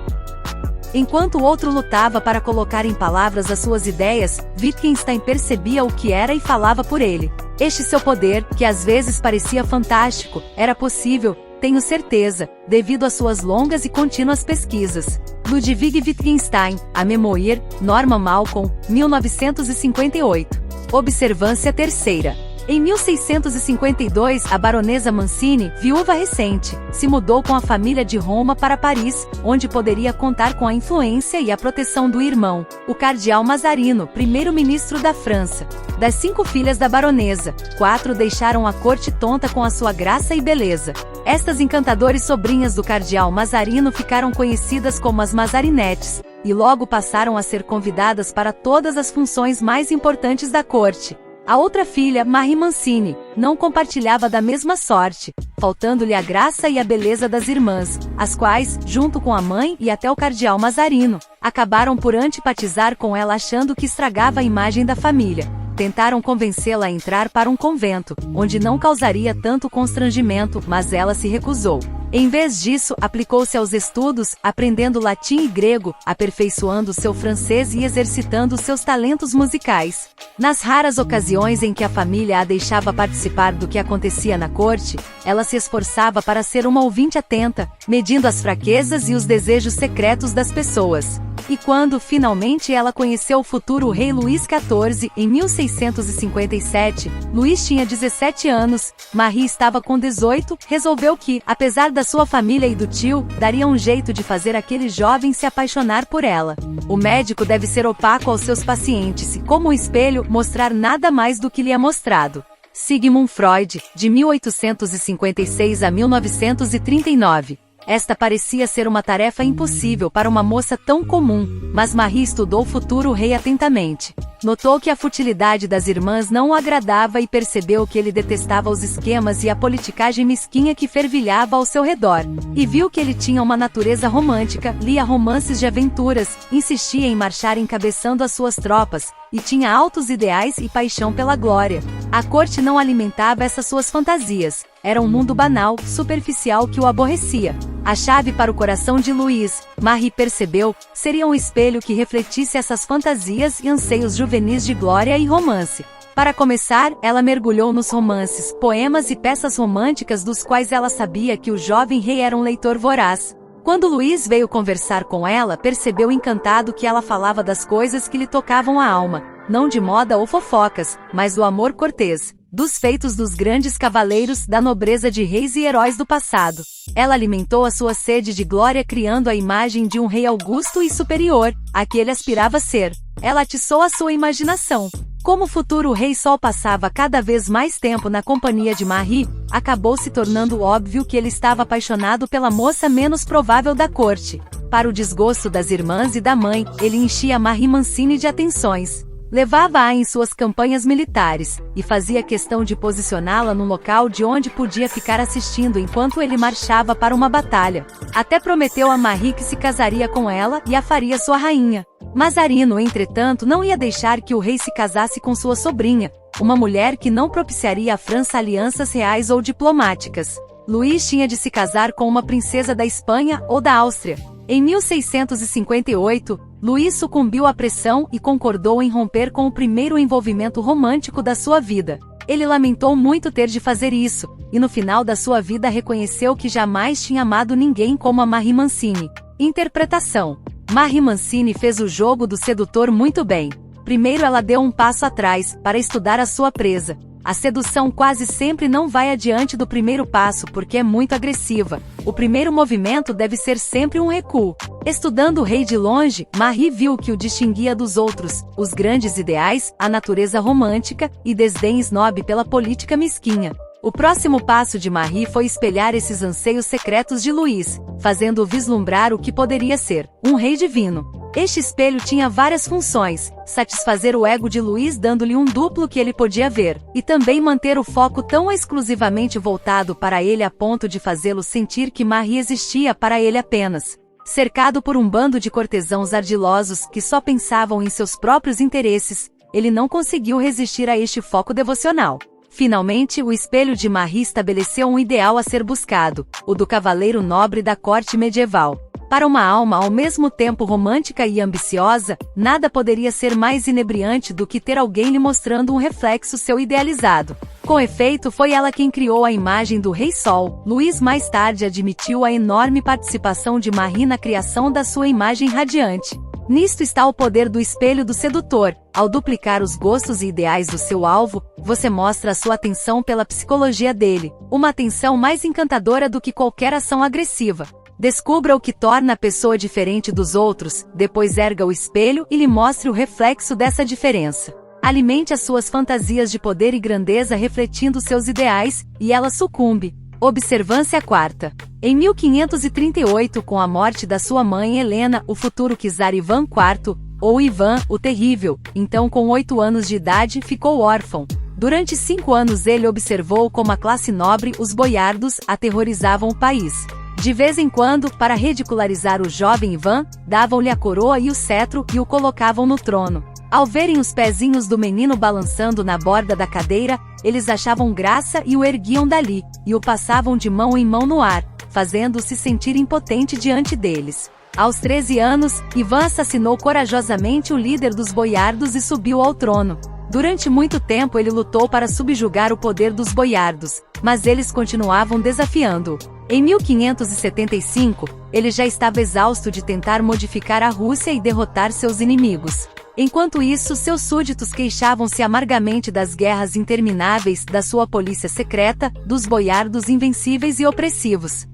Enquanto o outro lutava para colocar em palavras as suas ideias, Wittgenstein percebia o que era e falava por ele. Este seu poder, que às vezes parecia fantástico, era possível, tenho certeza, devido às suas longas e contínuas pesquisas. Ludwig Wittgenstein, a Memoir, Norman Malcolm, 1958. Observância terceira. Em 1652, a baronesa Mancini, viúva recente, se mudou com a família de Roma para Paris, onde poderia contar com a influência e a proteção do irmão, o cardeal Mazarino, primeiro-ministro da França. Das 5 filhas da baronesa, 4 deixaram a corte tonta com a sua graça e beleza. Estas encantadoras sobrinhas do cardeal Mazarino ficaram conhecidas como as Mazarinettes, e logo passaram a ser convidadas para todas as funções mais importantes da corte. A outra filha, Marie Mancini, não compartilhava da mesma sorte, faltando-lhe a graça e a beleza das irmãs, as quais, junto com a mãe e até o cardeal Mazarino, acabaram por antipatizar com ela achando que estragava a imagem da família. Tentaram convencê-la a entrar para um convento, onde não causaria tanto constrangimento, mas ela se recusou. Em vez disso, aplicou-se aos estudos, aprendendo latim e grego, aperfeiçoando seu francês e exercitando seus talentos musicais. Nas raras ocasiões em que a família a deixava participar do que acontecia na corte, ela se esforçava para ser uma ouvinte atenta, medindo as fraquezas e os desejos secretos das pessoas. E quando, finalmente, ela conheceu o futuro rei Luís XIV, em 1657, Luís tinha 17 anos, Marie estava com 18, resolveu que, apesar da sua família e do tio, daria um jeito de fazer aquele jovem se apaixonar por ela. O médico deve ser opaco aos seus pacientes e, como um espelho, mostrar nada mais do que lhe é mostrado. Sigmund Freud, de 1856 a 1939. Esta parecia ser uma tarefa impossível para uma moça tão comum, mas Marie estudou o futuro rei atentamente. Notou que a futilidade das irmãs não o agradava e percebeu que ele detestava os esquemas e a politicagem mesquinha que fervilhava ao seu redor. E viu que ele tinha uma natureza romântica, lia romances de aventuras, insistia em marchar encabeçando as suas tropas, e tinha altos ideais e paixão pela glória. A corte não alimentava essas suas fantasias. Era um mundo banal, superficial que o aborrecia. A chave para o coração de Luís, Marie percebeu, seria um espelho que refletisse essas fantasias e anseios juvenis de glória e romance. Para começar, ela mergulhou nos romances, poemas e peças românticas dos quais ela sabia que o jovem rei era um leitor voraz. Quando Luís veio conversar com ela, percebeu encantado que ela falava das coisas que lhe tocavam a alma, não de moda ou fofocas, mas do amor cortês, dos feitos dos grandes cavaleiros, da nobreza de reis e heróis do passado. Ela alimentou a sua sede de glória criando a imagem de um rei augusto e superior, a que ele aspirava ser. Ela atiçou a sua imaginação. Como o futuro rei Sol passava cada vez mais tempo na companhia de Marie, acabou se tornando óbvio que ele estava apaixonado pela moça menos provável da corte. Para o desgosto das irmãs e da mãe, ele enchia Marie Mancini de atenções. Levava-a em suas campanhas militares, e fazia questão de posicioná-la num local de onde podia ficar assistindo enquanto ele marchava para uma batalha. Até prometeu a Marie que se casaria com ela e a faria sua rainha. Mazarino, entretanto, não ia deixar que o rei se casasse com sua sobrinha, uma mulher que não propiciaria à França alianças reais ou diplomáticas. Luís tinha de se casar com uma princesa da Espanha ou da Áustria. Em 1658, Luís sucumbiu à pressão e concordou em romper com o primeiro envolvimento romântico da sua vida. Ele lamentou muito ter de fazer isso, e no final da sua vida reconheceu que jamais tinha amado ninguém como a Marie Mancini. Interpretação: Marie Mancini fez o jogo do sedutor muito bem. Primeiro ela deu um passo atrás, para estudar a sua presa. A sedução quase sempre não vai adiante do primeiro passo porque é muito agressiva. O primeiro movimento deve ser sempre um recuo. Estudando o rei de longe, Marie viu o que o distinguia dos outros: os grandes ideais, a natureza romântica, e desdém snob pela política mesquinha. O próximo passo de Marie foi espelhar esses anseios secretos de Luís, fazendo-o vislumbrar o que poderia ser um rei divino. Este espelho tinha várias funções: satisfazer o ego de Luís dando-lhe um duplo que ele podia ver, e também manter o foco tão exclusivamente voltado para ele a ponto de fazê-lo sentir que Marie existia para ele apenas. Cercado por um bando de cortesãos ardilosos que só pensavam em seus próprios interesses, ele não conseguiu resistir a este foco devocional. Finalmente, o espelho de Marie estabeleceu um ideal a ser buscado: o do cavaleiro nobre da corte medieval. Para uma alma ao mesmo tempo romântica e ambiciosa, nada poderia ser mais inebriante do que ter alguém lhe mostrando um reflexo seu idealizado. Com efeito, foi ela quem criou a imagem do Rei Sol. Luís mais tarde admitiu a enorme participação de Marie na criação da sua imagem radiante. Nisto está o poder do espelho do sedutor. Ao duplicar os gostos e ideais do seu alvo, você mostra a sua atenção pela psicologia dele, uma atenção mais encantadora do que qualquer ação agressiva. Descubra o que torna a pessoa diferente dos outros, depois erga o espelho e lhe mostre o reflexo dessa diferença. Alimente as suas fantasias de poder e grandeza refletindo seus ideais, e ela sucumbe. Observância 4ª. Em 1538, com a morte da sua mãe Helena, o futuro czar Ivan IV, ou Ivan, o Terrível, então com 8 anos de idade, ficou órfão. Durante 5 anos ele observou como a classe nobre, os boiardos, aterrorizavam o país. De vez em quando, para ridicularizar o jovem Ivan, davam-lhe a coroa e o cetro e o colocavam no trono. Ao verem os pezinhos do menino balançando na borda da cadeira, eles achavam graça e o erguiam dali, e o passavam de mão em mão no ar, fazendo-se sentir impotente diante deles. Aos 13 anos, Ivan assassinou corajosamente o líder dos boiardos e subiu ao trono. Durante muito tempo ele lutou para subjugar o poder dos boiardos, mas eles continuavam desafiando-o. Em 1575, ele já estava exausto de tentar modificar a Rússia e derrotar seus inimigos. Enquanto isso, seus súditos queixavam-se amargamente das guerras intermináveis, da sua polícia secreta, dos boiardos invencíveis e opressivos.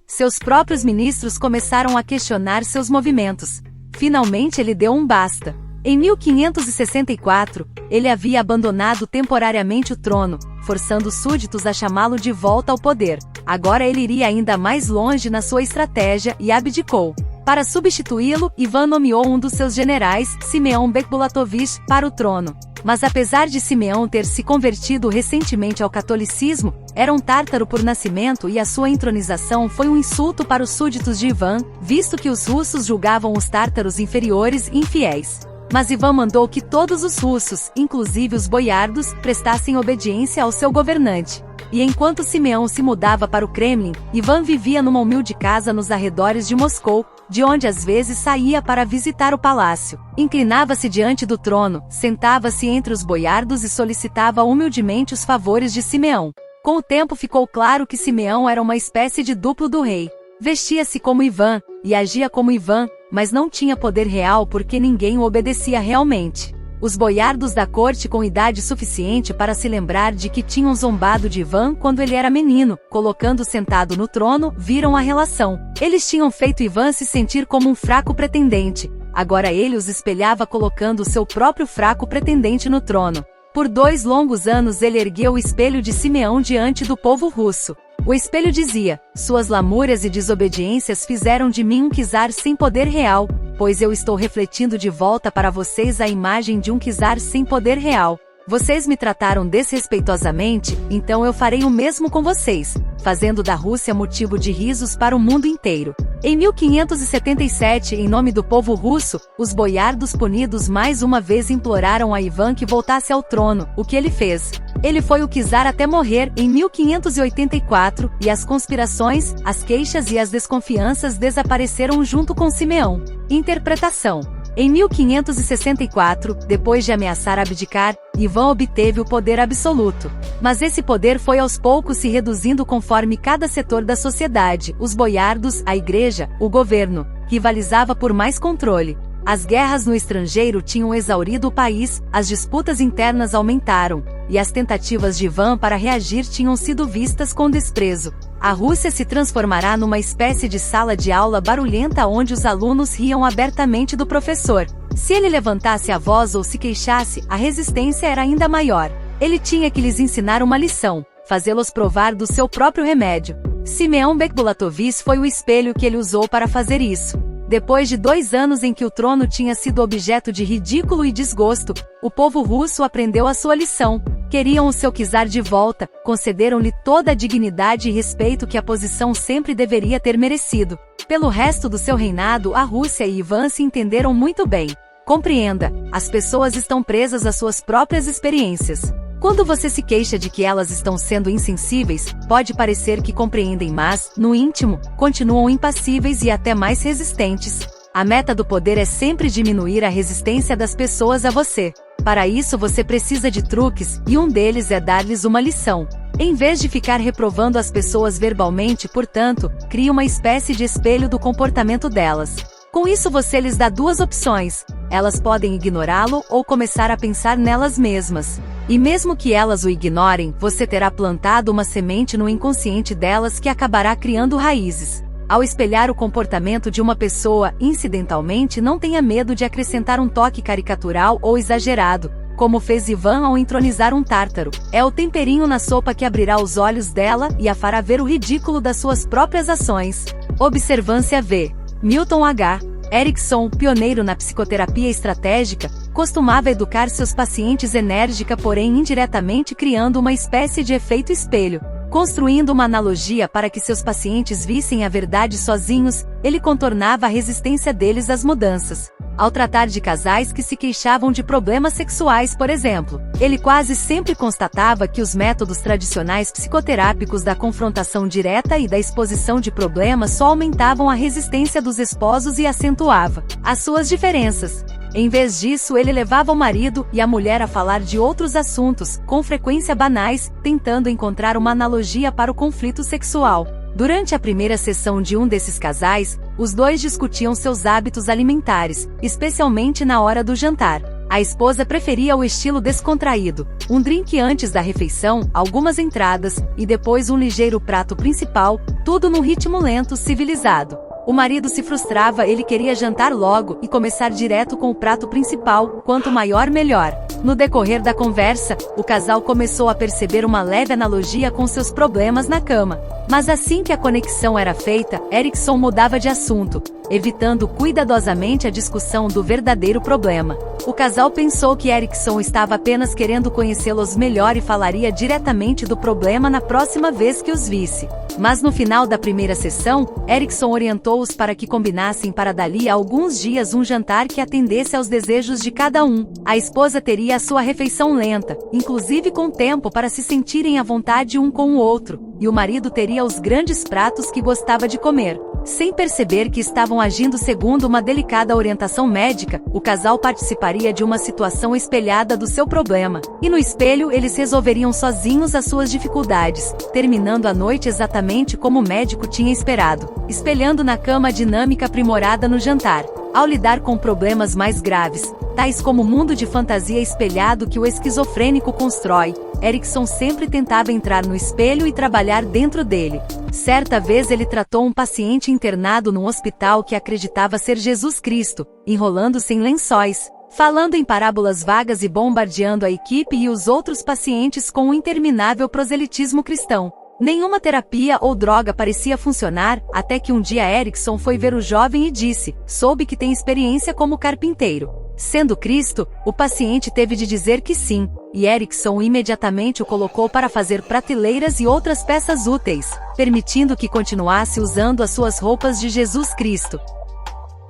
Seus próprios ministros começaram a questionar seus movimentos. Finalmente ele deu um basta. Em 1564, ele havia abandonado temporariamente o trono, forçando os súditos a chamá-lo de volta ao poder. Agora ele iria ainda mais longe na sua estratégia e abdicou. Para substituí-lo, Ivan nomeou um dos seus generais, Simeão Bekbulatovich, para o trono. Mas apesar de Simeão ter se convertido recentemente ao catolicismo, era um tártaro por nascimento e a sua entronização foi um insulto para os súditos de Ivan, visto que os russos julgavam os tártaros inferiores e infiéis. Mas Ivan mandou que todos os russos, inclusive os boiardos, prestassem obediência ao seu governante. E enquanto Simeão se mudava para o Kremlin, Ivan vivia numa humilde casa nos arredores de Moscou, de onde às vezes saía para visitar o palácio. Inclinava-se diante do trono, sentava-se entre os boiardos e solicitava humildemente os favores de Simeão. Com o tempo ficou claro que Simeão era uma espécie de duplo do rei. Vestia-se como Ivan, e agia como Ivan, mas não tinha poder real porque ninguém o obedecia realmente. Os boiardos da corte com idade suficiente para se lembrar de que tinham zombado de Ivan quando ele era menino, colocando-o sentado no trono, viram a relação. Eles tinham feito Ivan se sentir como um fraco pretendente. Agora ele os espelhava colocando o seu próprio fraco pretendente no trono. Por 2 longos anos ele ergueu o espelho de Simeão diante do povo russo. O espelho dizia: suas lamúrias e desobediências fizeram de mim um czar sem poder real. pois eu estou refletindo de volta para vocês a imagem de um czar sem poder real. Vocês me trataram desrespeitosamente, então eu farei o mesmo com vocês, fazendo da Rússia motivo de risos para o mundo inteiro. Em 1577, em nome do povo russo, os boiardos punidos mais uma vez imploraram a Ivan que voltasse ao trono, o que ele fez. Ele foi o czar até morrer em 1584, e as conspirações, as queixas e as desconfianças desapareceram junto com Simeão. Interpretação. Em 1564, depois de ameaçar abdicar, Ivan obteve o poder absoluto. Mas esse poder foi aos poucos se reduzindo conforme cada setor da sociedade, os boiardos, a igreja, o governo, rivalizava por mais controle. As guerras no estrangeiro tinham exaurido o país, as disputas internas aumentaram, e as tentativas de Ivan para reagir tinham sido vistas com desprezo. A Rússia se transformará numa espécie de sala de aula barulhenta onde os alunos riam abertamente do professor. Se ele levantasse a voz ou se queixasse, a resistência era ainda maior. Ele tinha que lhes ensinar uma lição, fazê-los provar do seu próprio remédio. Simeão Bekbulatovich foi o espelho que ele usou para fazer isso. Depois de 2 anos em que o trono tinha sido objeto de ridículo e desgosto, o povo russo aprendeu a sua lição. Queriam o seu czar de volta, concederam-lhe toda a dignidade e respeito que a posição sempre deveria ter merecido. Pelo resto do seu reinado, a Rússia e Ivan se entenderam muito bem. Compreenda, as pessoas estão presas às suas próprias experiências. Quando você se queixa de que elas estão sendo insensíveis, pode parecer que compreendem, mas, no íntimo, continuam impassíveis e até mais resistentes. A meta do poder é sempre diminuir a resistência das pessoas a você. Para isso você precisa de truques, e um deles é dar-lhes uma lição. Em vez de ficar reprovando as pessoas verbalmente, portanto, crie uma espécie de espelho do comportamento delas. Com isso você lhes dá 2 opções. Elas podem ignorá-lo ou começar a pensar nelas mesmas. E mesmo que elas o ignorem, você terá plantado uma semente no inconsciente delas que acabará criando raízes. Ao espelhar o comportamento de uma pessoa, incidentalmente não tenha medo de acrescentar um toque caricatural ou exagerado, como fez Ivan ao entronizar um tártaro. É o temperinho na sopa que abrirá os olhos dela e a fará ver o ridículo das suas próprias ações. Observância V. Milton H. Erickson, pioneiro na psicoterapia estratégica, costumava educar seus pacientes enérgica, porém indiretamente criando uma espécie de efeito espelho. Construindo uma analogia para que seus pacientes vissem a verdade sozinhos, ele contornava a resistência deles às mudanças. Ao tratar de casais que se queixavam de problemas sexuais, por exemplo, ele quase sempre constatava que os métodos tradicionais psicoterápicos da confrontação direta e da exposição de problemas só aumentavam a resistência dos esposos e acentuava as suas diferenças. Em vez disso, ele levava o marido e a mulher a falar de outros assuntos, com frequência banais, tentando encontrar uma analogia para o conflito sexual. Durante a primeira sessão de um desses casais, os dois discutiam seus hábitos alimentares, especialmente na hora do jantar. A esposa preferia o estilo descontraído, um drink antes da refeição, algumas entradas, e depois um ligeiro prato principal, tudo num ritmo lento, civilizado. O marido se frustrava, ele queria jantar logo e começar direto com o prato principal, quanto maior melhor. No decorrer da conversa, o casal começou a perceber uma leve analogia com seus problemas na cama. Mas assim que a conexão era feita, Erickson mudava de assunto, evitando cuidadosamente a discussão do verdadeiro problema. O casal pensou que Erickson estava apenas querendo conhecê-los melhor e falaria diretamente do problema na próxima vez que os visse. Mas no final da primeira sessão, Erickson orientou-os para que combinassem para dali a alguns dias um jantar que atendesse aos desejos de cada um. A esposa teria a sua refeição lenta, inclusive com tempo para se sentirem à vontade um com o outro, e o marido teria os grandes pratos que gostava de comer. Sem perceber que estavam agindo segundo uma delicada orientação médica, o casal participaria de uma situação espelhada do seu problema, e no espelho eles resolveriam sozinhos as suas dificuldades, terminando a noite exatamente como o médico tinha esperado, espelhando na cama a dinâmica aprimorada no jantar. Ao lidar com problemas mais graves, tais como o mundo de fantasia espelhado que o esquizofrênico constrói, Erickson sempre tentava entrar no espelho e trabalhar dentro dele. Certa vez ele tratou um paciente internado num hospital que acreditava ser Jesus Cristo, enrolando-se em lençóis, falando em parábolas vagas e bombardeando a equipe e os outros pacientes com um interminável proselitismo cristão. Nenhuma terapia ou droga parecia funcionar, até que um dia Erickson foi ver o jovem e disse: soube que tem experiência como carpinteiro. Sendo Cristo, o paciente teve de dizer que sim, e Erickson imediatamente o colocou para fazer prateleiras e outras peças úteis, permitindo que continuasse usando as suas roupas de Jesus Cristo.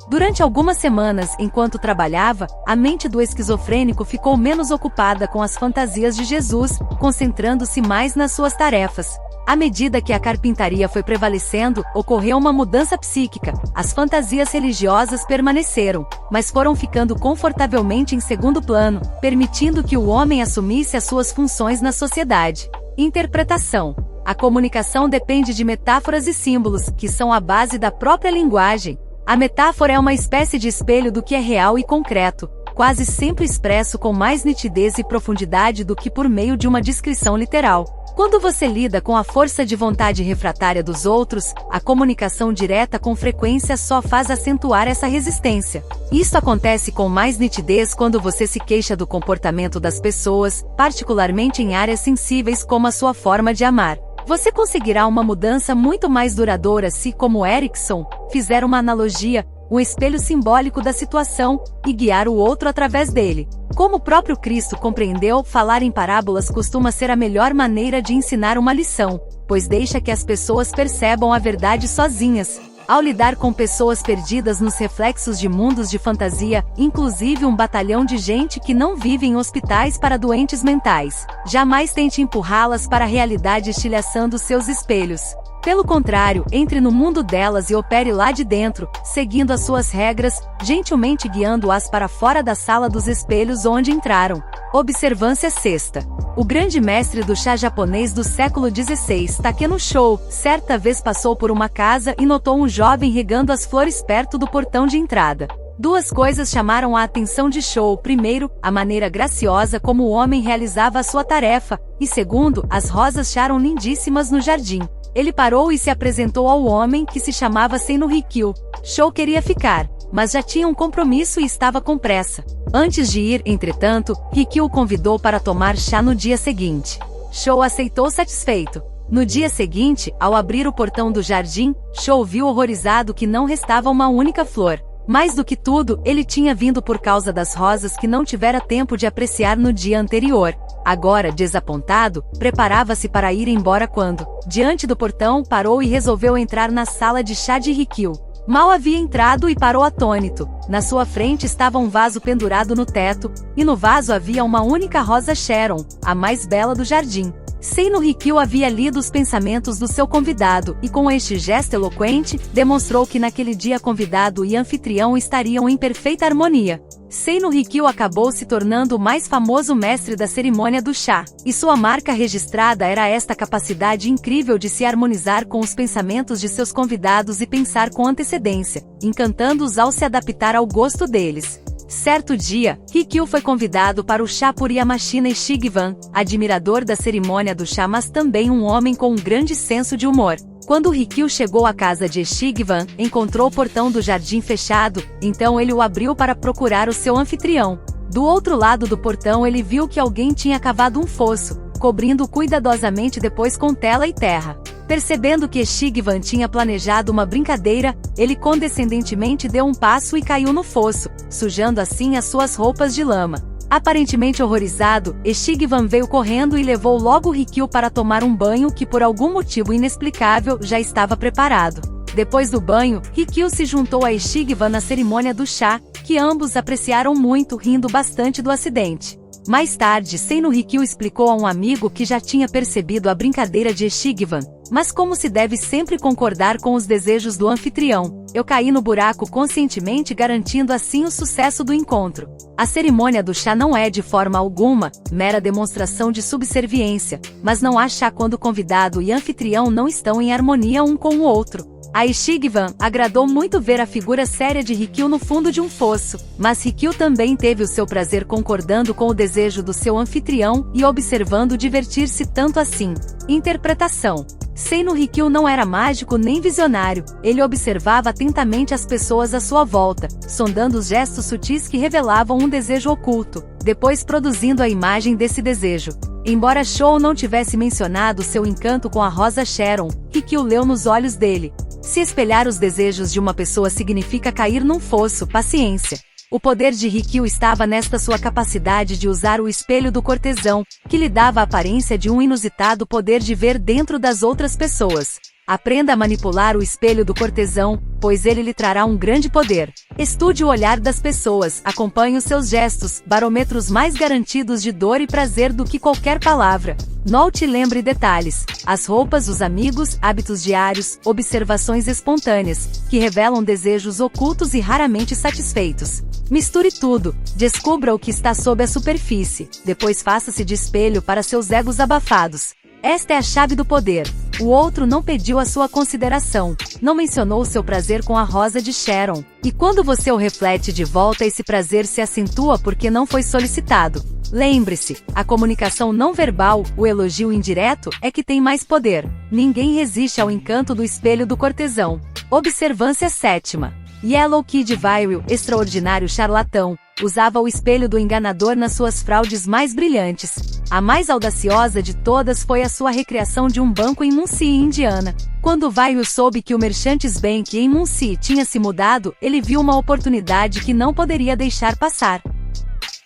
Durante algumas semanas, enquanto trabalhava, a mente do esquizofrênico ficou menos ocupada com as fantasias de Jesus, concentrando-se mais nas suas tarefas. À medida que a carpintaria foi prevalecendo, ocorreu uma mudança psíquica. As fantasias religiosas permaneceram, mas foram ficando confortavelmente em segundo plano, permitindo que o homem assumisse as suas funções na sociedade. Interpretação. A comunicação depende de metáforas e símbolos, que são a base da própria linguagem. A metáfora é uma espécie de espelho do que é real e concreto, quase sempre expresso com mais nitidez e profundidade do que por meio de uma descrição literal. Quando você lida com a força de vontade refratária dos outros, a comunicação direta com frequência só faz acentuar essa resistência. Isso acontece com mais nitidez quando você se queixa do comportamento das pessoas, particularmente em áreas sensíveis como a sua forma de amar. Você conseguirá uma mudança muito mais duradoura se, como Erickson, fizer uma analogia, um espelho simbólico da situação, e guiar o outro através dele. Como o próprio Cristo compreendeu, falar em parábolas costuma ser a melhor maneira de ensinar uma lição, pois deixa que as pessoas percebam a verdade sozinhas. Ao lidar com pessoas perdidas nos reflexos de mundos de fantasia, inclusive um batalhão de gente que não vive em hospitais para doentes mentais, jamais tente empurrá-las para a realidade estilhaçando seus espelhos. Pelo contrário, entre no mundo delas e opere lá de dentro, seguindo as suas regras, gentilmente guiando-as para fora da sala dos espelhos onde entraram. Observância sexta. O grande mestre do chá japonês do século XVI, Takeno Shou, certa vez passou por uma casa e notou um jovem regando as flores perto do portão de entrada. Duas coisas chamaram a atenção de Shou. Primeiro, a maneira graciosa como o homem realizava a sua tarefa, e segundo, as rosas acharam lindíssimas no jardim. Ele parou e se apresentou ao homem, que se chamava Seino Rikyu. Shou queria ficar, mas já tinha um compromisso e estava com pressa. Antes de ir, entretanto, Rikyu o convidou para tomar chá no dia seguinte. Shou aceitou satisfeito. No dia seguinte, ao abrir o portão do jardim, Shou viu horrorizado que não restava uma única flor. Mais do que tudo, ele tinha vindo por causa das rosas que não tivera tempo de apreciar no dia anterior. Agora, desapontado, preparava-se para ir embora quando, diante do portão, parou e resolveu entrar na sala de chá de Rikyu. Mal havia entrado e parou atônito. Na sua frente estava um vaso pendurado no teto, e no vaso havia uma única rosa Sharon, a mais bela do jardim. Seino Rikyu havia lido os pensamentos do seu convidado, e com este gesto eloquente, demonstrou que naquele dia convidado e anfitrião estariam em perfeita harmonia. Seino Rikyu acabou se tornando o mais famoso mestre da cerimônia do chá, e sua marca registrada era esta capacidade incrível de se harmonizar com os pensamentos de seus convidados e pensar com antecedência, encantando-os ao se adaptar ao gosto deles. Certo dia, Rikyu foi convidado para o chá por Yamashina Ishigiban, admirador da cerimônia do chá mas também um homem com um grande senso de humor. Quando Rikyu chegou à casa de Ishigiban, encontrou o portão do jardim fechado, então ele o abriu para procurar o seu anfitrião. Do outro lado do portão ele viu que alguém tinha cavado um fosso, cobrindo-o cuidadosamente depois com tela e terra. Percebendo que Ishigiban tinha planejado uma brincadeira, ele condescendentemente deu um passo e caiu no fosso, sujando assim as suas roupas de lama. Aparentemente horrorizado, Ishigiban veio correndo e levou logo Rikyu para tomar um banho que por algum motivo inexplicável já estava preparado. Depois do banho, Rikyu se juntou a Ishigiban na cerimônia do chá, que ambos apreciaram muito, rindo bastante do acidente. Mais tarde, Seino Rikyu explicou a um amigo que já tinha percebido a brincadeira de Ishigiban, mas como se deve sempre concordar com os desejos do anfitrião, eu caí no buraco conscientemente, garantindo assim o sucesso do encontro. A cerimônia do chá não é de forma alguma mera demonstração de subserviência, mas não há chá quando convidado e anfitrião não estão em harmonia um com o outro. A Ishigiban agradou muito ver a figura séria de Rikyu no fundo de um fosso, mas Rikyu também teve o seu prazer concordando com o desejo do seu anfitrião e observando divertir-se tanto assim. Interpretação. Seino Rikyu não era mágico nem visionário, ele observava atentamente as pessoas à sua volta, sondando os gestos sutis que revelavam um desejo oculto, depois produzindo a imagem desse desejo. Embora Shaw não tivesse mencionado seu encanto com a rosa Sharon, Rikyu leu nos olhos dele. Se espelhar os desejos de uma pessoa significa cair num fosso, paciência. O poder de Rikyu estava nesta sua capacidade de usar o espelho do cortesão, que lhe dava a aparência de um inusitado poder de ver dentro das outras pessoas. Aprenda a manipular o espelho do cortesão, pois ele lhe trará um grande poder. Estude o olhar das pessoas, acompanhe os seus gestos, barômetros mais garantidos de dor e prazer do que qualquer palavra. Note e lembre detalhes, as roupas, os amigos, hábitos diários, observações espontâneas, que revelam desejos ocultos e raramente satisfeitos. Misture tudo, descubra o que está sob a superfície, depois faça-se de espelho para seus egos abafados. Esta é a chave do poder. O outro não pediu a sua consideração, não mencionou seu prazer com a rosa de Sharon. E quando você o reflete de volta, esse prazer se acentua porque não foi solicitado. Lembre-se, a comunicação não verbal, o elogio indireto, é que tem mais poder. Ninguém resiste ao encanto do espelho do cortesão. Observância 7ª. Yellow Kid Vile, extraordinário charlatão, usava o espelho do enganador nas suas fraudes mais brilhantes. A mais audaciosa de todas foi a sua recriação de um banco em Muncie, Indiana. Quando Vile soube que o Merchants Bank em Muncie tinha se mudado, ele viu uma oportunidade que não poderia deixar passar.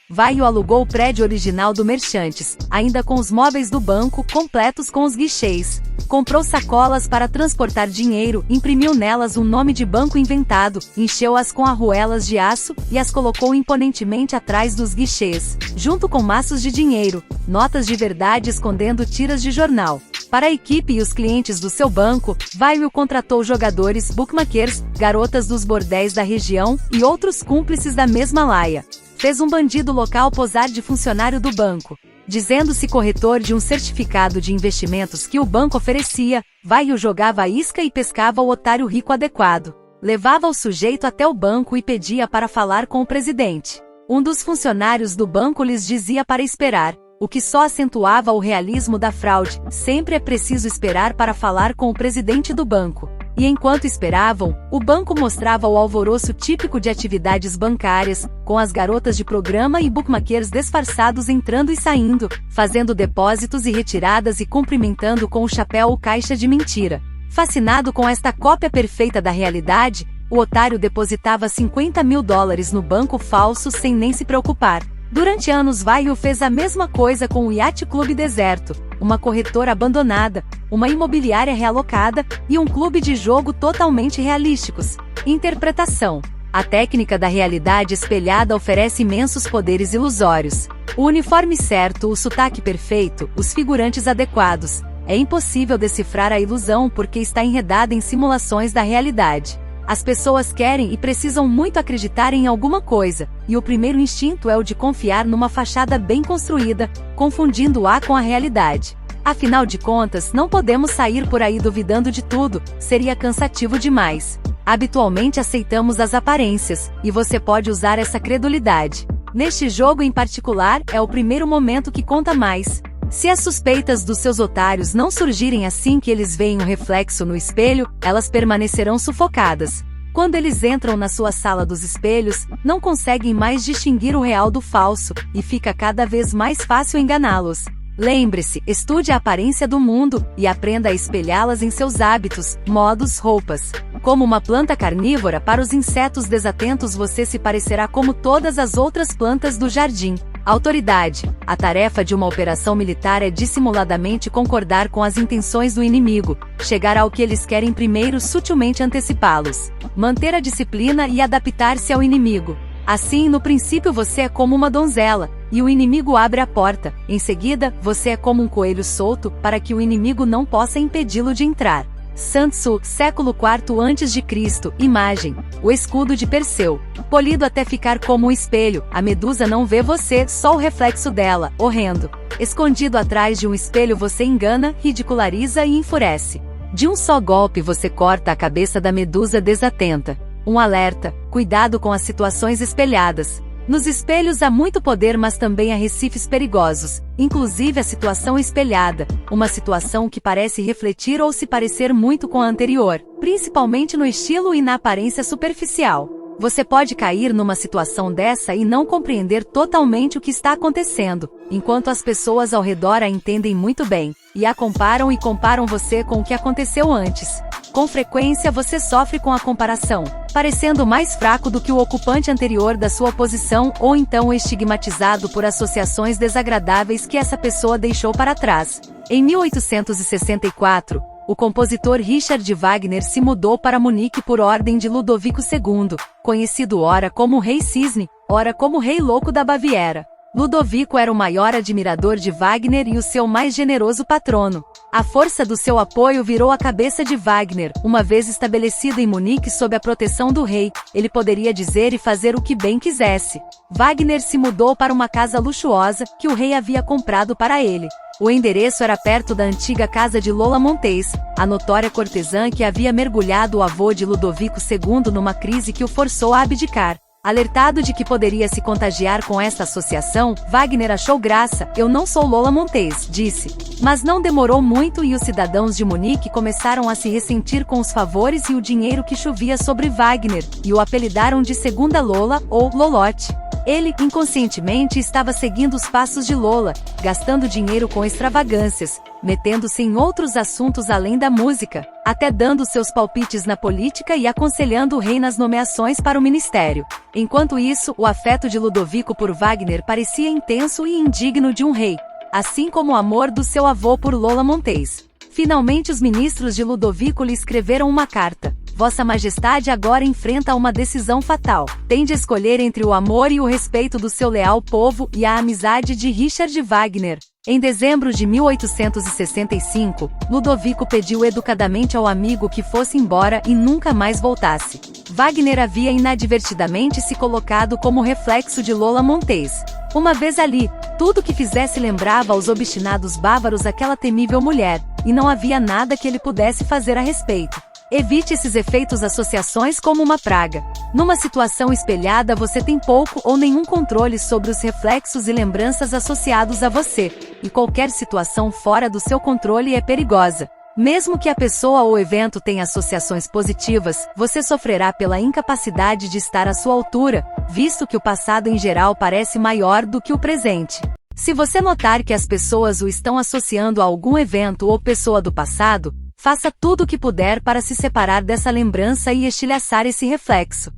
Vile alugou o prédio original do Merchants, ainda com os móveis do banco, completos com os guichês. Comprou sacolas para transportar dinheiro, imprimiu nelas um nome de banco inventado, encheu-as com arruelas de aço, e as colocou imponentemente atrás dos guichês, junto com maços de dinheiro, notas de verdade escondendo tiras de jornal. Para a equipe e os clientes do seu banco, Vile contratou jogadores, bookmakers, garotas dos bordéis da região, e outros cúmplices da mesma laia. Fez um bandido local posar de funcionário do banco. Dizendo-se corretor de um certificado de investimentos que o banco oferecia, Vile jogava a isca e pescava o otário rico adequado. Levava o sujeito até o banco e pedia para falar com o presidente. Um dos funcionários do banco lhes dizia para esperar, o que só acentuava o realismo da fraude. Sempre é preciso esperar para falar com o presidente do banco. E enquanto esperavam, o banco mostrava o alvoroço típico de atividades bancárias, com as garotas de programa e bookmakers disfarçados entrando e saindo, fazendo depósitos e retiradas e cumprimentando com o chapéu o caixa de mentira. Fascinado com esta cópia perfeita da realidade, o otário depositava $50.000 no banco falso sem nem se preocupar. Durante anos Vile fez a mesma coisa com o Yacht Club deserto, uma corretora abandonada, uma imobiliária realocada e um clube de jogo totalmente realísticos. Interpretação. A técnica da realidade espelhada oferece imensos poderes ilusórios. O uniforme certo, o sotaque perfeito, os figurantes adequados. É impossível decifrar a ilusão porque está enredada em simulações da realidade. As pessoas querem e precisam muito acreditar em alguma coisa, e o primeiro instinto é o de confiar numa fachada bem construída, confundindo-a com a realidade. Afinal de contas, não podemos sair por aí duvidando de tudo, seria cansativo demais. Habitualmente aceitamos as aparências, e você pode usar essa credulidade. Neste jogo em particular, é o primeiro momento que conta mais. Se as suspeitas dos seus otários não surgirem assim que eles veem o reflexo no espelho, elas permanecerão sufocadas. Quando eles entram na sua sala dos espelhos, não conseguem mais distinguir o real do falso, e fica cada vez mais fácil enganá-los. Lembre-se, estude a aparência do mundo, e aprenda a espelhá-las em seus hábitos, modos, roupas. Como uma planta carnívora, para os insetos desatentos você se parecerá como todas as outras plantas do jardim. Autoridade. A tarefa de uma operação militar é dissimuladamente concordar com as intenções do inimigo, chegar ao que eles querem primeiro, sutilmente antecipá-los. Manter a disciplina e adaptar-se ao inimigo. Assim, no princípio você é como uma donzela, e o inimigo abre a porta. Em seguida, você é como um coelho solto, para que o inimigo não possa impedi-lo de entrar. Sun Tzu, século IV a.C., imagem, o escudo de Perseu. Polido até ficar como um espelho, a medusa não vê você, só o reflexo dela, horrendo. Escondido atrás de um espelho você engana, ridiculariza e enfurece. De um só golpe você corta a cabeça da medusa desatenta. Um alerta, cuidado com as situações espelhadas. Nos espelhos há muito poder, mas também há recifes perigosos, inclusive a situação espelhada, uma situação que parece refletir ou se parecer muito com a anterior, principalmente no estilo e na aparência superficial. Você pode cair numa situação dessa e não compreender totalmente o que está acontecendo, enquanto as pessoas ao redor a entendem muito bem, e a comparam você com o que aconteceu antes. Com frequência você sofre com a comparação, parecendo mais fraco do que o ocupante anterior da sua posição ou então estigmatizado por associações desagradáveis que essa pessoa deixou para trás. Em 1864, o compositor Richard Wagner se mudou para Munique por ordem de Ludovico II, conhecido ora como Rei Cisne, ora como Rei Louco da Baviera. Ludovico era o maior admirador de Wagner e o seu mais generoso patrono. A força do seu apoio virou a cabeça de Wagner. Uma vez estabelecido em Munique sob a proteção do rei, ele poderia dizer e fazer o que bem quisesse. Wagner se mudou para uma casa luxuosa que o rei havia comprado para ele. O endereço era perto da antiga casa de Lola Montez, a notória cortesã que havia mergulhado o avô de Ludovico II numa crise que o forçou a abdicar. Alertado de que poderia se contagiar com esta associação, Wagner achou graça. Eu não sou Lola Montez, disse. Mas não demorou muito e os cidadãos de Munique começaram a se ressentir com os favores e o dinheiro que chovia sobre Wagner, e o apelidaram de Segunda Lola, ou Lolote. Ele, inconscientemente, estava seguindo os passos de Lola, gastando dinheiro com extravagâncias, metendo-se em outros assuntos além da música, até dando seus palpites na política e aconselhando o rei nas nomeações para o ministério. Enquanto isso, o afeto de Ludovico por Wagner parecia intenso e indigno de um rei, assim como o amor do seu avô por Lola Montez. Finalmente os ministros de Ludovico lhe escreveram uma carta. Vossa Majestade agora enfrenta uma decisão fatal. Tem de escolher entre o amor e o respeito do seu leal povo e a amizade de Richard Wagner. Em dezembro de 1865, Ludovico pediu educadamente ao amigo que fosse embora e nunca mais voltasse. Wagner havia inadvertidamente se colocado como reflexo de Lola Montez. Uma vez ali, tudo que fizesse lembrava aos obstinados bávaros aquela temível mulher, e não havia nada que ele pudesse fazer a respeito. Evite esses efeitos associações como uma praga. Numa situação espelhada você tem pouco ou nenhum controle sobre os reflexos e lembranças associados a você, e qualquer situação fora do seu controle é perigosa. Mesmo que a pessoa ou evento tenha associações positivas, você sofrerá pela incapacidade de estar à sua altura, visto que o passado em geral parece maior do que o presente. Se você notar que as pessoas o estão associando a algum evento ou pessoa do passado, faça tudo o que puder para se separar dessa lembrança e estilhaçar esse reflexo.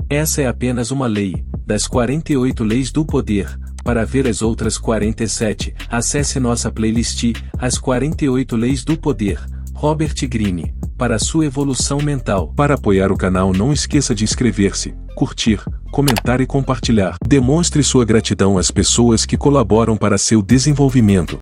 Essa é apenas uma lei, das 48 leis do poder. Para ver as outras 47, acesse nossa playlist, As 48 Leis do Poder, Robert Greene, para sua evolução mental. Para apoiar o canal não esqueça de inscrever-se, curtir, comentar e compartilhar. Demonstre sua gratidão às pessoas que colaboram para seu desenvolvimento.